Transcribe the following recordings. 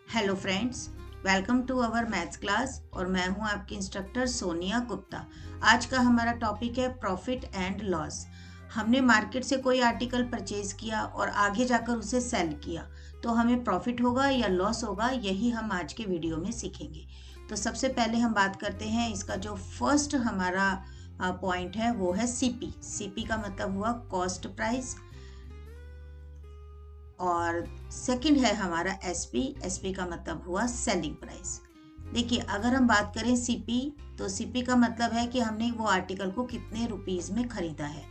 Hello friends, welcome to our maths class और मैं हूं आपकी इंस्ट्रक्टर सोनिया गुप्ता। आज का हमारा टॉपिक है प्रॉफिट एंड लॉस। हमने मार्केट से कोई आर्टिकल परचेज किया और आगे जाकर उसे सेल किया तो हमें प्रॉफिट होगा या लॉस होगा, यही हम आज के वीडियो में सीखेंगे। तो सबसे पहले हम बात करते हैं, इसका जो फर्स्ट हमारा पॉइंट है वो है सीपी। सीपी का मतलब हुआ कॉस्ट प्राइस और सेकंड है हमारा एसपी। एसपी का मतलब हुआ सेलिंग प्राइस। देखिए, अगर हम बात करें सीपी, तो सीपी का मतलब है कि हमने वो आर्टिकल को कितने रुपीस में खरीदा है,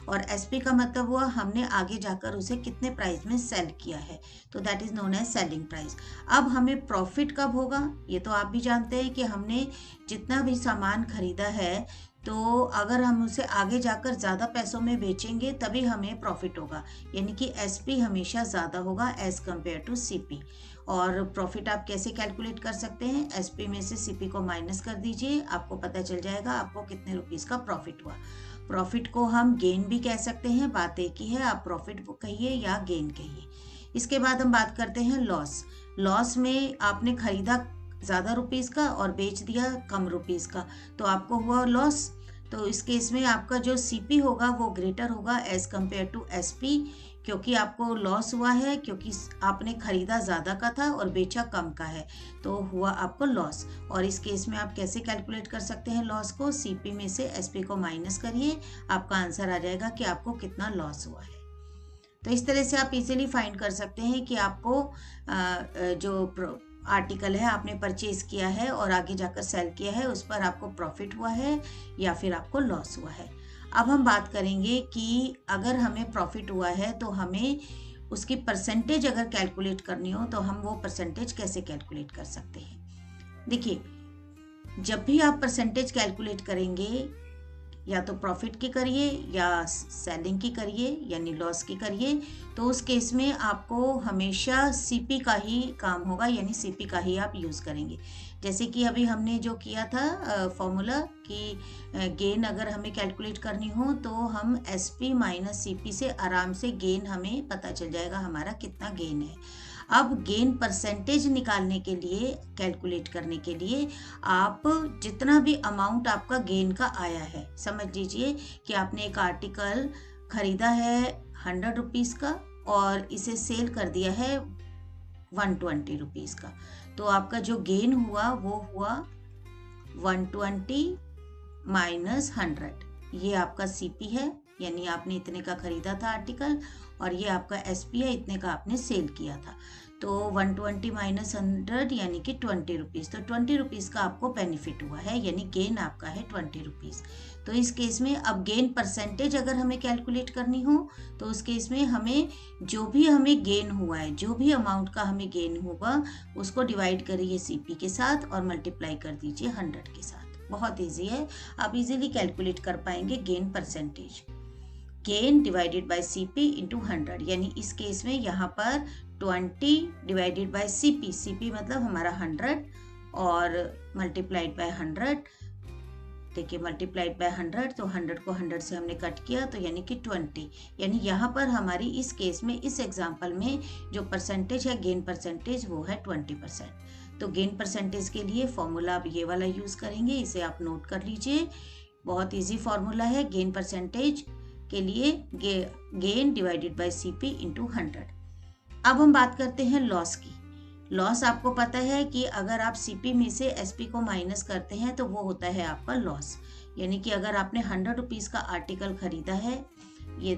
और एसपी का मतलब हुआ हमने आगे जाकर उसे कितने प्राइस में सेल किया है, तो that is known as selling price. अब हमें प्रॉफिट कब होगा, ये तो आप भी जानते हैं कि हमने जितना भी सामान खरीदा है, तो अगर हम उसे आगे जाकर ज़्यादा पैसों में बेचेंगे तभी हमें प्रॉफिट होगा, यानी कि एसपी हमेशा ज़्यादा होगा एज कंपेयर टू सीपी। और प्रॉफिट आप कैसे कैलकुलेट कर सकते हैं, एसपी में से सीपी को माइनस कर दीजिए, आपको पता चल जाएगा आपको कितने रुपीस का प्रॉफिट हुआ। प्रॉफिट को हम गेन भी कह सकते हैं, बात एक ही है, आप प्रॉफिट कहिए या गेन कहिए। इसके बाद हम बात करते हैं लॉस। लॉस में आपने खरीदा ज़्यादा रुपीस का और बेच दिया कम रुपीस का, तो आपको हुआ लॉस। तो इस केस में आपका जो सीपी होगा वो ग्रेटर होगा एज कंपेयर टू एसपी, क्योंकि आपको लॉस हुआ है, क्योंकि आपने खरीदा ज़्यादा का था और बेचा कम का है, तो हुआ आपको लॉस। और इस केस में आप कैसे कैलकुलेट कर सकते हैं लॉस को, सीपी में से एसपी को माइनस करिए, आपका आंसर आ जाएगा कि आपको कितना लॉस हुआ है। तो इस तरह से आप इजीली फाइंड कर सकते हैं कि आपको जो आर्टिकल है आपने परचेज किया है और आगे जाकर सेल किया है, उस पर आपको प्रॉफिट हुआ है या फिर आपको लॉस हुआ है। अब हम बात करेंगे कि अगर हमें प्रॉफिट हुआ है तो हमें उसकी परसेंटेज अगर कैलकुलेट करनी हो तो हम वो परसेंटेज कैसे कैलकुलेट कर सकते हैं। देखिए, जब भी आप परसेंटेज कैलकुलेट करेंगे, या तो प्रॉफिट की करिए या सेलिंग की करिए यानी लॉस की करिए, तो उस केस में आपको हमेशा सीपी का ही काम होगा, यानी सीपी का ही आप यूज़ करेंगे। जैसे कि अभी हमने जो किया था फॉर्मूला कि गेन अगर हमें कैलकुलेट करनी हो तो हम एसपी माइनस सीपी से आराम से गेन हमें पता चल जाएगा हमारा कितना गेन है। अब गेन परसेंटेज निकालने के लिए, कैलकुलेट करने के लिए, आप जितना भी अमाउंट आपका गेन का आया है, समझ लीजिए कि आपने एक आर्टिकल खरीदा है 100 रुपीज़ का और इसे सेल कर दिया है 120 रुपीज़ का, तो आपका जो गेन हुआ वो हुआ 120 माइनस 100। ये आपका सीपी है, यानी आपने इतने का खरीदा था आर्टिकल, और ये आपका एसपी है, इतने का आपने सेल किया था। तो 120 माइनस 100 यानी कि 20 रुपीज़, तो 20 रुपीज़ का आपको बेनिफिट हुआ है, यानी गेन आपका है 20 रुपीज़। तो इस केस में अब गेन परसेंटेज अगर हमें कैलकुलेट करनी हो तो उस केस में हमें जो भी हमें गेन हुआ है, जो भी अमाउंट का हमें गेन होगा, उसको डिवाइड करिए सीपी के साथ और मल्टीप्लाई कर दीजिए 100 के साथ। बहुत इजी है, आप इजीली कैलकुलेट कर पाएंगे gain percentage. Gain divided by CP into 100, यानी इस केस में यहाँ पर 20 डिवाइडेड बाय सीपी, सीपी मतलब हमारा 100 और मल्टीप्लाइड बाय 100। देखिए, मल्टीप्लाइड बाय 100, तो 100 को 100 से हमने कट किया, तो यानी कि 20, यानी यहाँ पर हमारी इस केस में, इस एग्जाम्पल में जो परसेंटेज है गेन परसेंटेज वो है 20%। तो गेन परसेंटेज के लिए फॉर्मूला आप ये वाला यूज़ करेंगे, इसे आप नोट कर लीजिए। बहुत इजी फॉर्मूला है गेन परसेंटेज के लिए, gain divided by CP into 100। अब हम बात करते हैं लॉस की। लॉस आपको पता है कि अगर आप सीपी में से एसपी को माइनस करते हैं तो वो होता है आपका लॉस, यानी कि अगर आपने 100 रुपीज़ का आर्टिकल खरीदा है, ये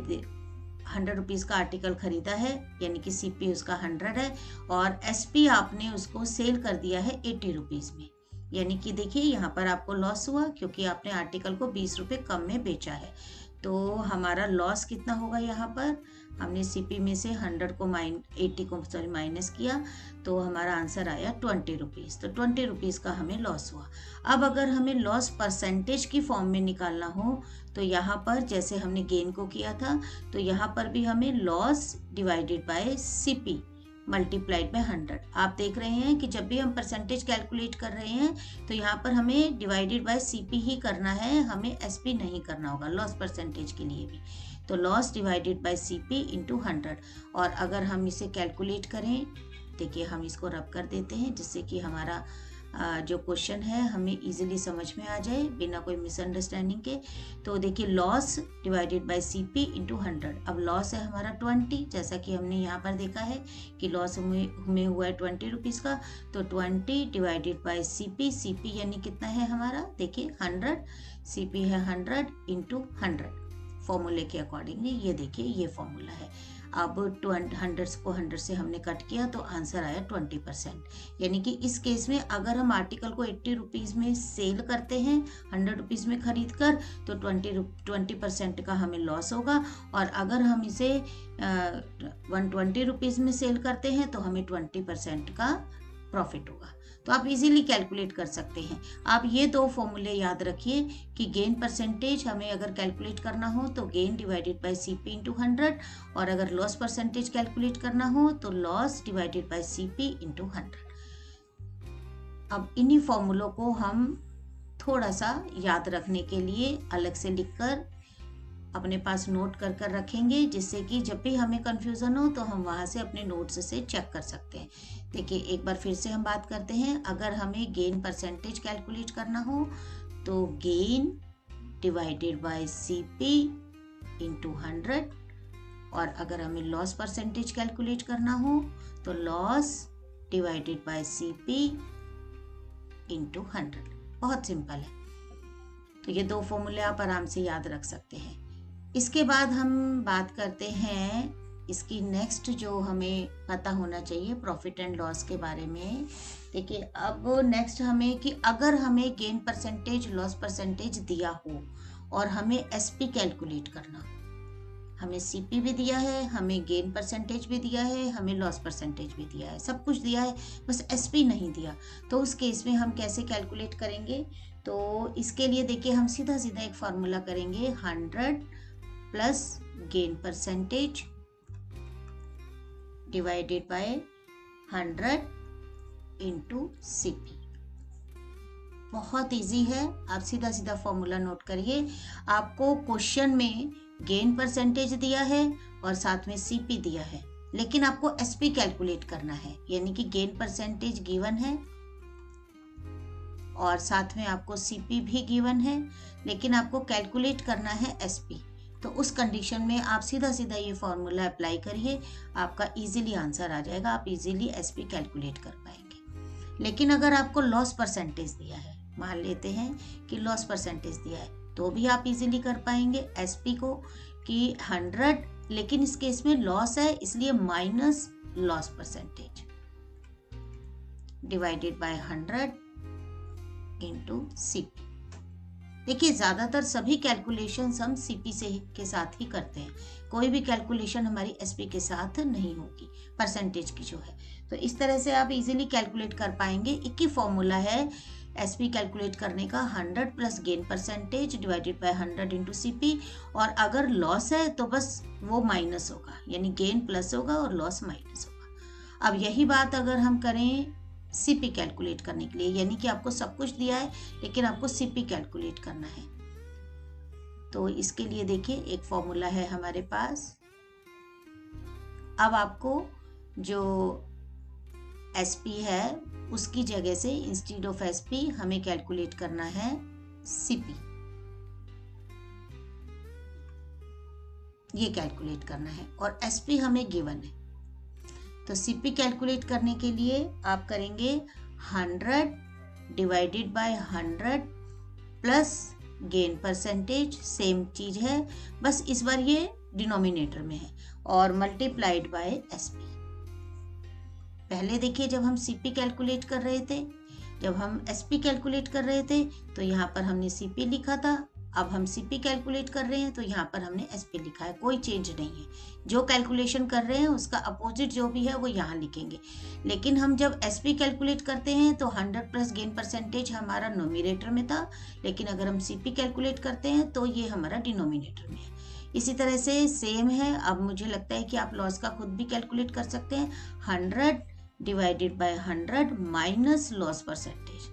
100 रुपीज़ का आर्टिकल खरीदा है, यानी कि सीपी उसका 100 है, और एसपी आपने उसको सेल कर दिया है 80 रुपीज़ में, यानी कि देखिए यहाँ पर आपको लॉस हुआ क्योंकि आपने आर्टिकल को 20 रुपये कम में बेचा है। तो हमारा लॉस कितना होगा, यहाँ पर हमने सीपी में से 100 को 80 को माइनस किया, तो हमारा आंसर आया 20 रुपीज़। तो 20 रुपीज़ का हमें लॉस हुआ। अब अगर हमें लॉस परसेंटेज की फॉर्म में निकालना हो तो यहाँ पर जैसे हमने गेन को किया था, तो यहाँ पर भी हमें loss divided by CP multiplied by 100। आप देख रहे हैं कि जब भी हम परसेंटेज कैलकुलेट कर रहे हैं तो यहाँ पर हमें डिवाइडेड बाय सीपी ही करना है, हमें एसपी नहीं करना होगा लॉस परसेंटेज के लिए भी। तो loss divided by CP into 100, और अगर हम इसे कैलकुलेट करें देखिए हम इसको रब कर देते हैं जिससे कि हमारा जो क्वेश्चन है हमें इजीली समझ में आ जाए बिना कोई मिसअंडरस्टैंडिंग के। तो देखिए loss divided by CP into 100। अब लॉस है हमारा 20, जैसा कि हमने यहाँ पर देखा है कि लॉस हमें हुआ है 20 रुपीज़ का। तो 20 डिवाइडेड बाय सीपी, सीपी यानी कितना है हमारा, देखिए 100, सीपी है 100 इंटू 100 फॉर्मूले के अकॉर्डिंगली। ये देखिए ये फॉर्मूला है। अब 100 को 100 से हमने कट किया तो आंसर आया 20%। यानी कि इस केस में अगर हम आर्टिकल को 80 रुपीज़ में सेल करते हैं 100 रुपीज़ में खरीद कर, तो 20% का हमें लॉस होगा। और अगर हम इसे 120 रुपीज़ में सेल करते हैं तो हमें 20% का प्रॉफिट होगा। तो आप इजीली कैलकुलेट कर सकते हैं। आप ये दो फॉर्मूले याद रखिए कि गेन परसेंटेज हमें अगर कैलकुलेट करना हो तो gain divided by CP into 100, और अगर लॉस परसेंटेज कैलकुलेट करना हो तो loss divided by CP into 100। अब इन्हीं फॉर्मूलों को हम थोड़ा सा याद रखने के लिए अलग से लिखकर अपने पास नोट कर कर रखेंगे, जिससे कि जब भी हमें कंफ्यूजन हो तो हम वहाँ से अपने नोट्स से चेक कर सकते हैं। देखिए एक बार फिर से हम बात करते हैं। अगर हमें गेन परसेंटेज कैलकुलेट करना हो तो gain divided by CP into 100, और अगर हमें लॉस परसेंटेज कैलकुलेट करना हो तो loss divided by CP into 100। बहुत सिंपल है। तो ये दो फॉर्मूले आप आराम से याद रख सकते हैं। इसके बाद हम बात करते हैं इसकी नेक्स्ट जो हमें पता होना चाहिए प्रॉफिट एंड लॉस के बारे में। देखिए अब नेक्स्ट हमें कि अगर हमें गेन परसेंटेज लॉस परसेंटेज दिया हो और हमें एसपी कैलकुलेट करना हो, हमें सीपी भी दिया है, हमें गेन परसेंटेज भी दिया है, हमें लॉस परसेंटेज भी दिया है, सब कुछ दिया है, बस एसपी नहीं दिया, तो उस केस में हम कैसे कैलकुलेट करेंगे। तो इसके लिए देखिए हम सीधा सीधा एक फार्मूला करेंगे, 100 plus gain percentage divided by 100 into CP. बहुत इजी है, आप सीधा सीधा फॉर्मूला नोट करिए। आपको क्वेश्चन में गेन परसेंटेज दिया है और साथ में सीपी दिया है, लेकिन आपको एसपी कैलकुलेट करना है, यानी कि गेन परसेंटेज गिवन है और साथ में आपको सीपी भी गिवन है, लेकिन आपको कैलकुलेट करना है एसपी। तो उस कंडीशन में आप सीधा सीधा ये फॉर्मूला अप्लाई करिए, आपका इजीली आंसर आ जाएगा, आप इजीली एसपी कैलकुलेट कर पाएंगे। लेकिन अगर आपको लॉस परसेंटेज दिया है, मान लेते हैं कि लॉस परसेंटेज दिया है, तो भी आप इजीली कर पाएंगे एसपी को कि 100, लेकिन इस केस में लॉस है इसलिए minus loss percentage divided by 100 into CP. देखिए ज़्यादातर सभी कैलकुलेशंस हम सीपी से के साथ ही करते हैं, कोई भी कैलकुलेशन हमारी एसपी के साथ नहीं होगी परसेंटेज की जो है। तो इस तरह से आप इजीली कैलकुलेट कर पाएंगे। एक ही फॉर्मूला है एसपी कैलकुलेट करने का, 100 plus gain percentage divided by 100 into CP, और अगर लॉस है तो बस वो माइनस होगा, यानी गेन प्लस होगा और लॉस माइनस होगा। अब यही बात अगर हम करें सीपी कैलकुलेट करने के लिए, यानी कि आपको सब कुछ दिया है लेकिन आपको सीपी कैलकुलेट करना है, तो इसके लिए देखिए एक फॉर्मूला है हमारे पास। अब आपको जो एसपी है उसकी जगह से इंस्टीड ऑफ एसपी हमें कैलकुलेट करना है सीपी, ये कैलकुलेट करना है, और एसपी हमें गिवन है। तो सीपी कैलकुलेट करने के लिए आप करेंगे 100 divided by 100 plus gain percentage, same चीज है, बस इस बार ये डिनोमिनेटर में है, और मल्टीप्लाइड बाय एसपी। पहले देखिए जब हम सीपी कैलकुलेट कर रहे थे, जब हम एसपी कैलकुलेट कर रहे थे तो यहाँ पर हमने सीपी लिखा था, अब हम सीपी कैलकुलेट कर रहे हैं तो यहाँ पर हमने एसपी लिखा है, कोई चेंज नहीं है। जो कैलकुलेशन कर रहे हैं उसका अपोजिट जो भी है वो यहाँ लिखेंगे। लेकिन हम जब एसपी कैलकुलेट करते हैं तो 100 प्लस गेन परसेंटेज हमारा नोमिनेटर में था, लेकिन अगर हम सीपी कैलकुलेट करते हैं तो ये हमारा डिनोमिनेटर में है। इसी तरह से सेम है। अब मुझे लगता है कि आप लॉस का खुद भी कैलकुलेट कर सकते हैं, 100 divided by 100 minus loss percentage.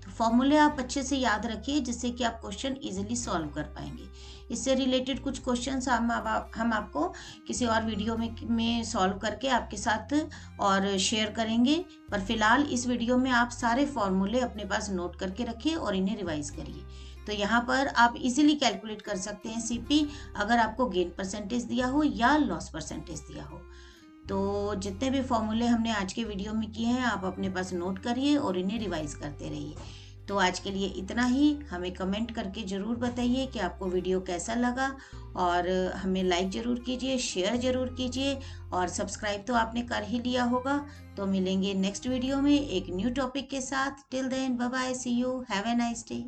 तो फॉर्मूले आप अच्छे से याद रखिए जिससे कि आप क्वेश्चन इजीली सॉल्व कर पाएंगे। इससे रिलेटेड कुछ क्वेश्चंस हम आपको किसी और वीडियो में सॉल्व करके आपके साथ और शेयर करेंगे। पर फिलहाल इस वीडियो में आप सारे फॉर्मूले अपने पास नोट करके रखिए और इन्हें रिवाइज करिए। तो यहाँ पर आप इजीली कैलकुलेट कर सकते हैं सीपी, अगर आपको गेन परसेंटेज दिया हो या लॉस परसेंटेज दिया हो। तो जितने भी फॉर्मूले हमने आज के वीडियो में किए हैं आप अपने पास नोट करिए और इन्हें रिवाइज करते रहिए। तो आज के लिए इतना ही। हमें कमेंट करके ज़रूर बताइए कि आपको वीडियो कैसा लगा, और हमें लाइक ज़रूर कीजिए, शेयर ज़रूर कीजिए, और सब्सक्राइब तो आपने कर ही लिया होगा। तो मिलेंगे नेक्स्ट वीडियो में एक न्यू टॉपिक के साथ। Till then bye bye, see you, have a nice day.